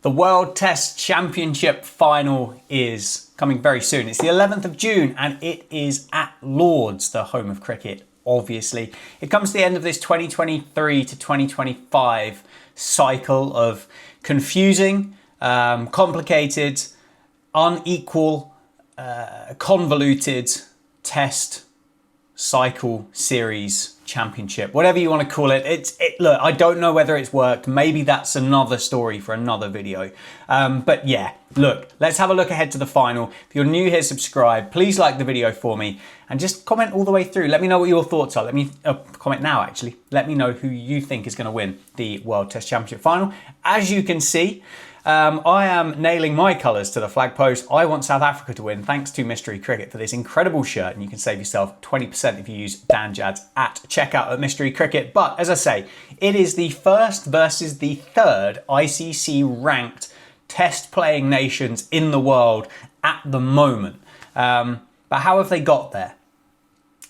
The World Test Championship final is coming very soon. It's the 11th of June and it is at Lord's, the home of cricket, obviously. It comes to the end of this 2023 to 2025 cycle of confusing, complicated, unequal, convoluted test cycle series championship, whatever you want to call it. Look, I don't know whether it's worked. Maybe that's another story for another video. But yeah, look, let's have a look ahead to the final. If you're new here, subscribe. Please like the video for me and just comment all the way through. Let me know what your thoughts are. Let me comment now, actually. Let me know who you think is going to win the World Test Championship final. As you can see, I am nailing my colours to the flag post. I want South Africa to win, thanks to Mystery Cricket for this incredible shirt. And you can save yourself 20% if you use DanJadz at checkout at Mystery Cricket. But as I say, it is the first versus the third ICC ranked test playing nations in the world at the moment. But how have they got there?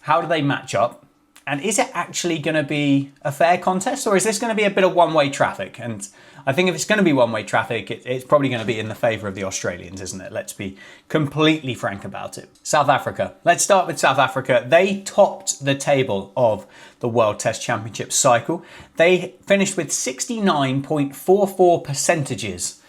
How do they match up? And is it actually going to be a fair contest, or is this going to be a bit of one-way traffic? And I think if it's going to be one-way traffic, it's probably going to be in the favour of the Australians, isn't it? Let's be completely frank about it. South Africa. Let's start with South Africa. They topped the table of the World Test Championship cycle. They finished with 69.44 percentages,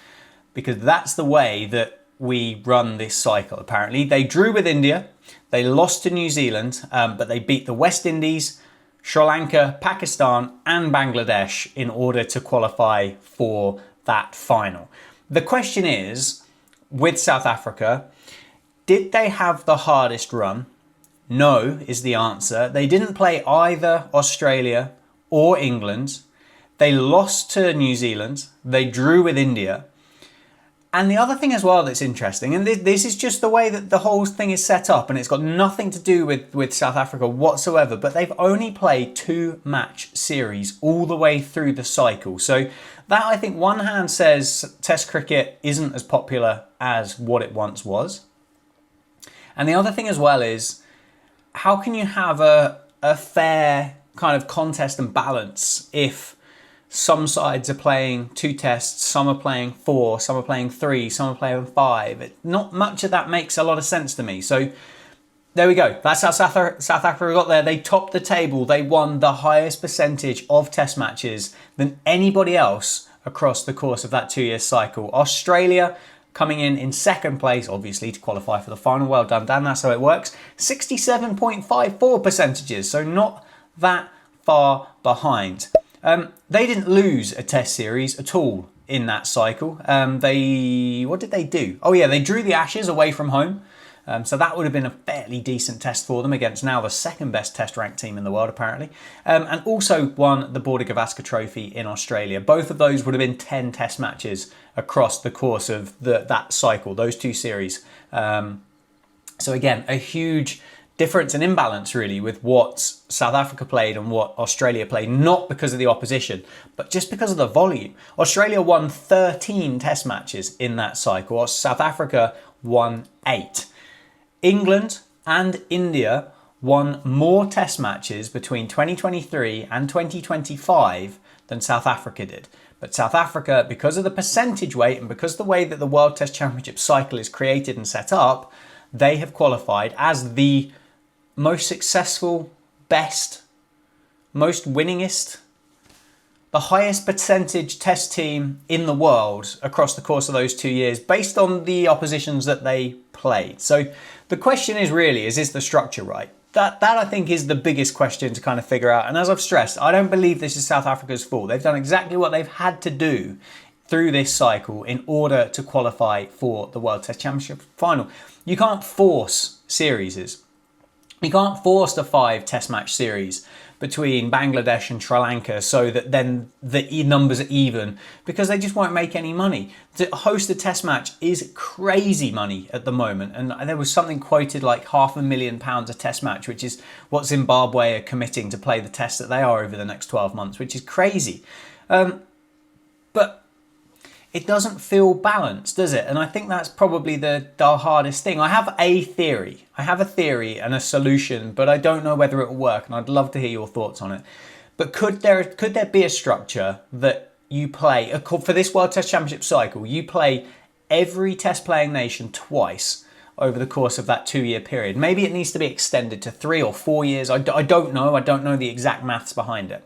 because that's the way that we run this cycle, apparently. They drew with India. They lost to New Zealand, but they beat the West Indies, Sri Lanka, Pakistan and Bangladesh in order to qualify for that final. The question is, with South Africa, did they have the hardest run? No is the answer. They didn't play either Australia or England. They lost to New Zealand. They drew with India. And the other thing as well that's interesting, and this is just the way that the whole thing is set up, and it's got nothing to do with South Africa whatsoever, but they've only played 2 match series all the way through the cycle. So that, I think, one hand says Test cricket isn't as popular as what it once was. And the other thing as well is, how can you have a fair kind of contest and balance if some sides are playing 2 tests, some are playing 4, some are playing 3, some are playing 5. Not much of that makes a lot of sense to me. So there we go. That's how South Africa got there. They topped the table. They won the highest percentage of test matches than anybody else across the course of that 2-year cycle. Australia coming in second place, obviously, to qualify for the final. Well done, Dan. That's how it works. 67.54 percentages. So not that far behind. They didn't lose a test series at all in that cycle. What did they do? Oh yeah, they drew the Ashes away from home. So that would have been a fairly decent test for them against now the second best test ranked team in the world, apparently. And also won the Border Gavaskar Trophy in Australia. Both of those would have been 10 test matches across the course of that cycle, those 2 series. So again, a huge difference and imbalance really with what South Africa played and what Australia played, not because of the opposition, but just because of the volume. Australia won 13 test matches in that cycle, while South Africa won 8. England and India won more test matches between 2023 and 2025 than South Africa did. But South Africa, because of the percentage weight and because of the way that the World Test Championship cycle is created and set up, they have qualified as the most successful, best, most winningest, the highest percentage test team in the world across the course of those 2 years based on the oppositions that they played. So the question is really, is the structure right? That I think is the biggest question to kind of figure out. And as I've stressed, I don't believe this is South Africa's fault. They've done exactly what they've had to do through this cycle in order to qualify for the World Test Championship final. You can't force series. You can't force the 5 test match series between Bangladesh and Sri Lanka so that then the numbers are even, because they just won't make any money. To host a test match is crazy money at the moment. And there was something quoted like £500,000 a test match, which is what Zimbabwe are committing to play the test that they are over the next 12 months, which is crazy. But it doesn't feel balanced, does it? And I think that's probably the hardest thing. I have a theory. I have a theory and a solution, but I don't know whether it will work, and I'd love to hear your thoughts on it. But could there be a structure that you play, for this World Test Championship cycle, you play every test playing nation twice over the course of that 2-year period. Maybe it needs to be extended to 3 or 4 years. I don't know. I don't know the exact maths behind it.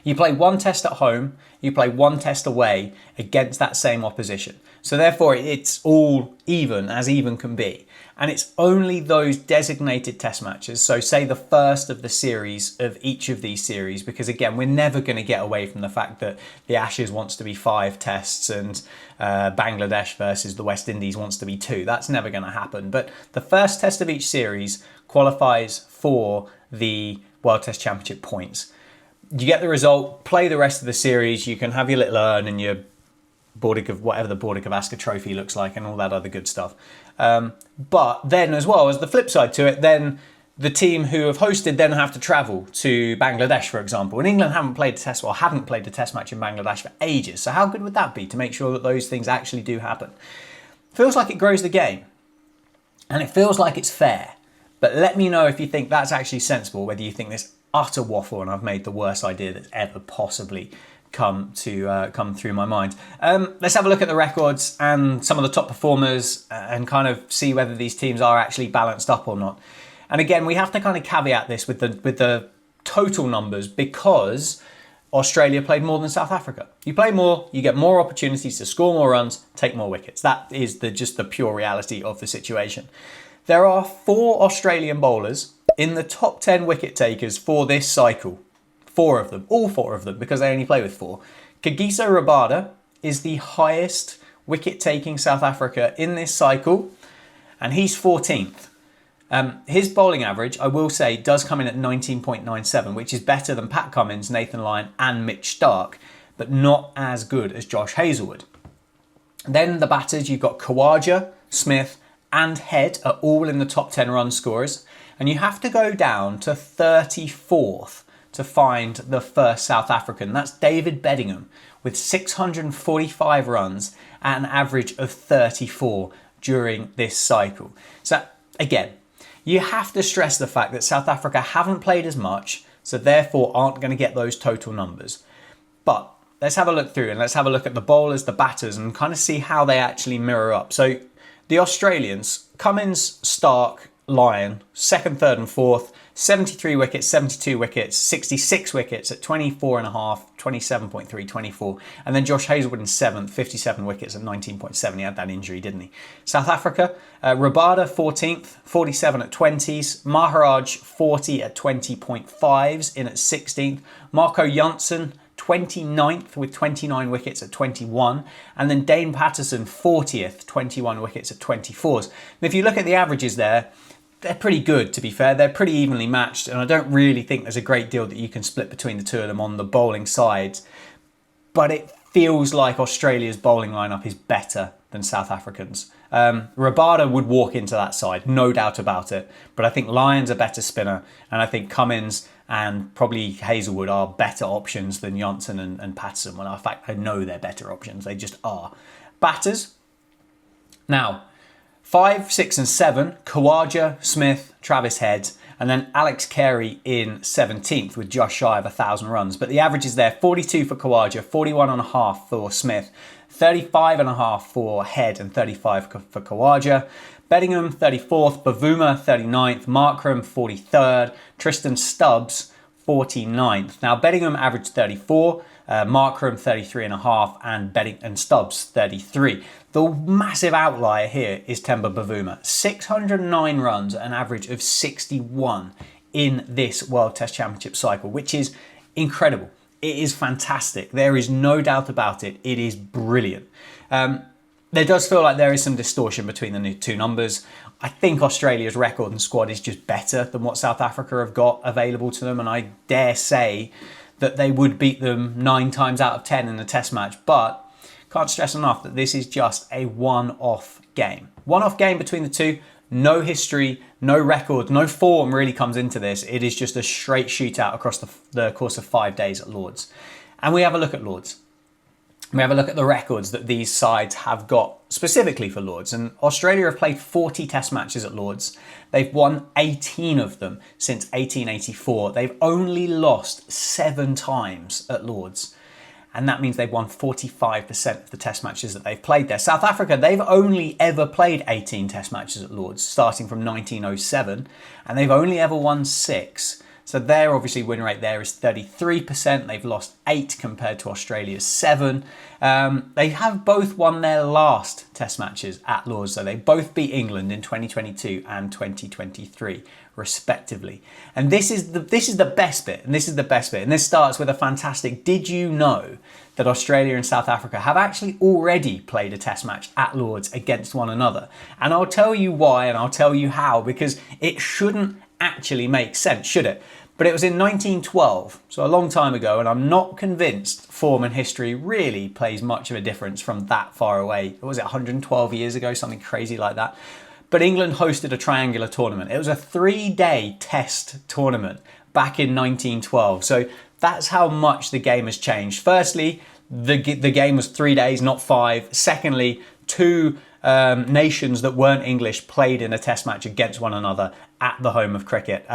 You play one test at home, you play one test away against that same opposition. So therefore, it's all even, as even can be. And it's only those designated test matches, so say the first of the series of each of these series, because again, we're never going to get away from the fact that the Ashes wants to be 5 tests and Bangladesh versus the West Indies wants to be 2. That's never going to happen. But the first test of each series qualifies for the World Test Championship points. You get the result, play the rest of the series, you can have your little urn and your whatever the Border-Gavaskar trophy looks like and all that other good stuff. But then as well as the flip side to it, then the team who have hosted then have to travel to Bangladesh, for example. And England haven't played a test match in Bangladesh for ages. So how good would that be to make sure that those things actually do happen? Feels like it grows the game. And it feels like it's fair. But let me know if you think that's actually sensible, whether you think this utter waffle and I've made the worst idea that's ever possibly come through my mind. Let's have a look at the records and some of the top performers and kind of see whether these teams are actually balanced up or not. And again, we have to kind of caveat this with the total numbers, because Australia played more than South Africa. You play more, you get more opportunities to score more runs, take more wickets. That is just the pure reality of the situation. There are 4 Australian bowlers in the top 10 wicket takers for this cycle. 4 of them, all 4 of them, because they only play with 4. Kagiso Rabada is the highest wicket-taking South Africa in this cycle, and he's 14th. His bowling average, I will say, does come in at 19.97, which is better than Pat Cummins, Nathan Lyon and Mitch Starc, but not as good as Josh Hazlewood. Then the batters, you've got Khawaja, Smith and Head are all in the top 10 run scorers, and you have to go down to 34th to find the first South African. That's David Bedingham with 645 runs at an average of 34 during this cycle. So again, you have to stress the fact that South Africa haven't played as much, so therefore aren't going to get those total numbers. But let's have a look through and let's have a look at the bowlers, the batters, and kind of see how they actually mirror up. So the Australians, Cummins, Starc, Lyon, 2nd, 3rd and 4th, 73 wickets, 72 wickets, 66 wickets at 24.5, 27.3, 24. And then Josh Hazlewood in 7th, 57 wickets at 19.7. He had that injury, didn't he? South Africa, Rabada 14th, 47 at 20s. Maharaj 40 at 20.5s in at 16th. Marco Janssen 29th with 29 wickets at 21. And then Dane Patterson 40th, 21 wickets at 24s. And if you look at the averages there, they're pretty good, to be fair. They're pretty evenly matched, and I don't really think there's a great deal that you can split between the two of them on the bowling sides. But it feels like Australia's bowling lineup is better than South Africans. Rabada would walk into that side, no doubt about it. But I think Lyon's a better spinner, and I think Cummins and probably Hazlewood are better options than Janssen and Patterson. Well, in fact, I know they're better options. They just are. Batters. Now, 5, 6 and 7, Khawaja, Smith, Travis Head, and then Alex Carey in 17th with just shy of 1,000 runs. But the average is there, 42 for Khawaja, 41.5 for Smith, 35.5 for Head and 35 for Khawaja. Bedingham, 34th, Bavuma, 39th, Markram, 43rd, Tristan Stubbs, 49th. Now, Bedingham averaged 34, Markram 33.5 and Stubbs 33. The massive outlier here is Temba Bavuma. 609 runs at an average of 61 in this World Test Championship cycle, which is incredible. It is fantastic. There is no doubt about it. It is brilliant. There does feel like there is some distortion between the two numbers. I think Australia's record and squad is just better than what South Africa have got available to them, and I dare say that they would beat them 9 times out of 10 in a test match, but can't stress enough that this is just a one-off game. One-off game between the two, no history, no record, no form really comes into this. It is just a straight shootout across the course of 5 days at Lord's. And we have a look at Lord's. We have a look at the records that these sides have got specifically for Lord's. And Australia have played 40 test matches at Lord's. They've won 18 of them since 1884. They've only lost 7 times at Lord's. and that means they've won 45% of the test matches that they've played there. South Africa, they've only ever played 18 test matches at Lords, starting from 1907, and they've only ever won 6. So their obviously win rate there is 33%. They've lost 8 compared to Australia's 7. They have both won their last test matches at Lords. So they both beat England in 2022 and 2023, respectively. And this is the best bit. And this is the best bit. And this starts with a fantastic, did you know that Australia and South Africa have actually already played a test match at Lords against one another? And I'll tell you why and I'll tell you how, because it shouldn't actually make sense, should it? But it was in 1912, so a long time ago, and I'm not convinced form and history really plays much of a difference from that far away. What was it, 112 years ago, something crazy like that? But England hosted a triangular tournament. It was a 3-day test tournament back in 1912. So that's how much the game has changed. Firstly, the game was 3 days, not 5. Secondly, 2 nations that weren't English played in a test match against one another at the home of cricket.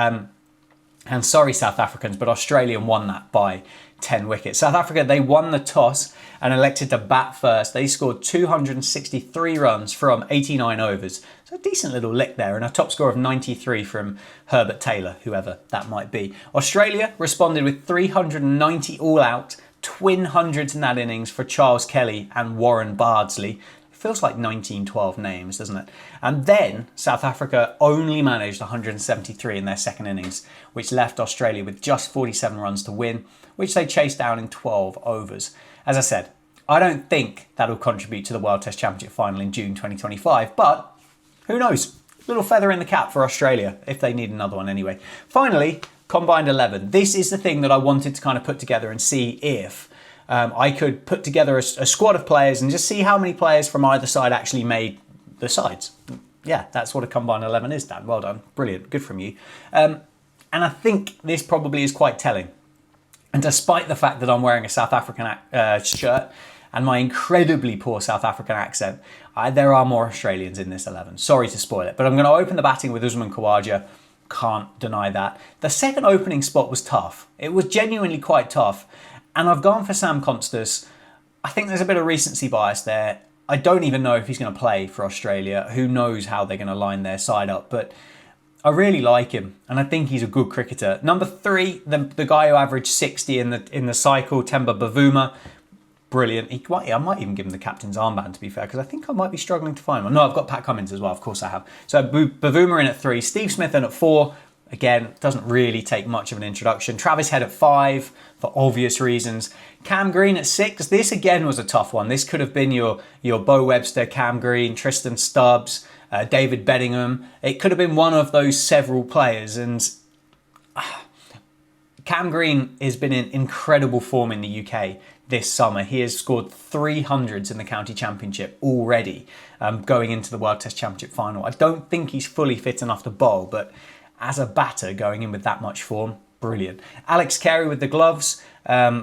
And sorry, South Africans, but Australia won that by 10 wickets. South Africa, they won the toss and elected to bat first. They scored 263 runs from 89 overs. So a decent little lick there, and a top score of 93 from Herbert Taylor, whoever that might be. Australia responded with 390 all-out, twin hundreds in that innings for Charles Kelly and Warren Bardsley. Feels like 1912 names, doesn't it? And then South Africa only managed 173 in their second innings, which left Australia with just 47 runs to win, which they chased down in 12 overs. As I said, I don't think that'll contribute to the World Test Championship final in June 2025, but who knows? Little feather in the cap for Australia, if they need another one anyway. Finally, Combined 11. This is the thing that I wanted to kind of put together and see if I could put together a squad of players and just see how many players from either side actually made the sides. Yeah, that's what a Combined 11 is, Dan. Well done. Brilliant. Good from you. And I think this probably is quite telling. And despite the fact that I'm wearing a South African shirt and my incredibly poor South African accent, there are more Australians in this 11. Sorry to spoil it. But I'm going to open the batting with Usman Khawaja. Can't deny that. The second opening spot was tough. It was genuinely quite tough. And I've gone for Sam Constas. I think there's a bit of recency bias there. I don't even know if he's going to play for Australia. Who knows how they're going to line their side up. But I really like him. And I think he's a good cricketer. Number 3, the guy who averaged 60 in the cycle, Temba Bavuma. Brilliant. I might even give him the captain's armband, to be fair, because I think I might be struggling to find one. No, I've got Pat Cummins as well. Of course I have. So Bavuma in at 3. Steve Smith in at 4. Again, doesn't really take much of an introduction. Travis Head at 5, for obvious reasons. Cam Green at 6. This again was a tough one. This could have been your Bo Webster, Cam Green, Tristan Stubbs, David Bedingham. It could have been one of those several players. And Cam Green has been in incredible form in the UK this summer. He has scored 300s in the county championship already, going into the World Test Championship final. I don't think he's fully fit enough to bowl, but as a batter going in with that much form, brilliant. Alex Carey with the gloves,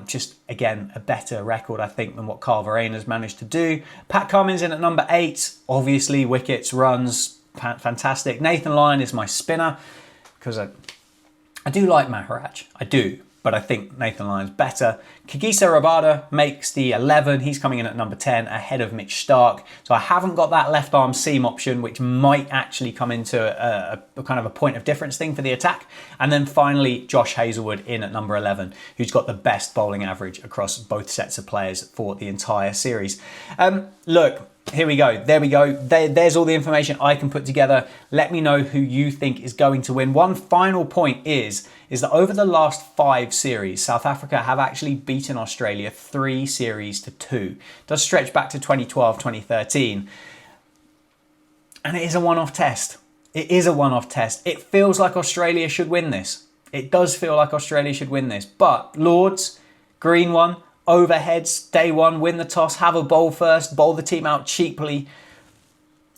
just again a better record I think than what Carl Verheyen has managed to do. Pat Cummins in at number 8, obviously wickets, runs, fantastic. Nathan Lyon is my spinner because I do like MattCarver, I do, but I think Nathan Lyon's better. Kagiso Rabada makes the 11. He's coming in at number 10 ahead of Mitch Starc. So I haven't got that left arm seam option, which might actually come into a kind of a point of difference thing for the attack. And then finally, Josh Hazlewood in at number 11, who's got the best bowling average across both sets of players for the entire series. Look, here we go. There we go. There's all the information I can put together. Let me know who you think is going to win. One final point is that over the last 5 series, South Africa have actually beaten Australia 3 series to 2. It does stretch back to 2012, 2013. And it is a one-off test. It is a one-off test. It feels like Australia should win this. It does feel like Australia should win this. But Lords, green one, overheads, day one, win the toss, have a bowl first, bowl the team out cheaply.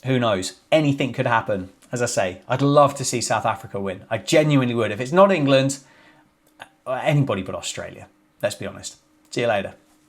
Who knows? Anything could happen. As I say, I'd love to see South Africa win. I genuinely would. If it's not England, anybody but Australia. Let's be honest. See you later.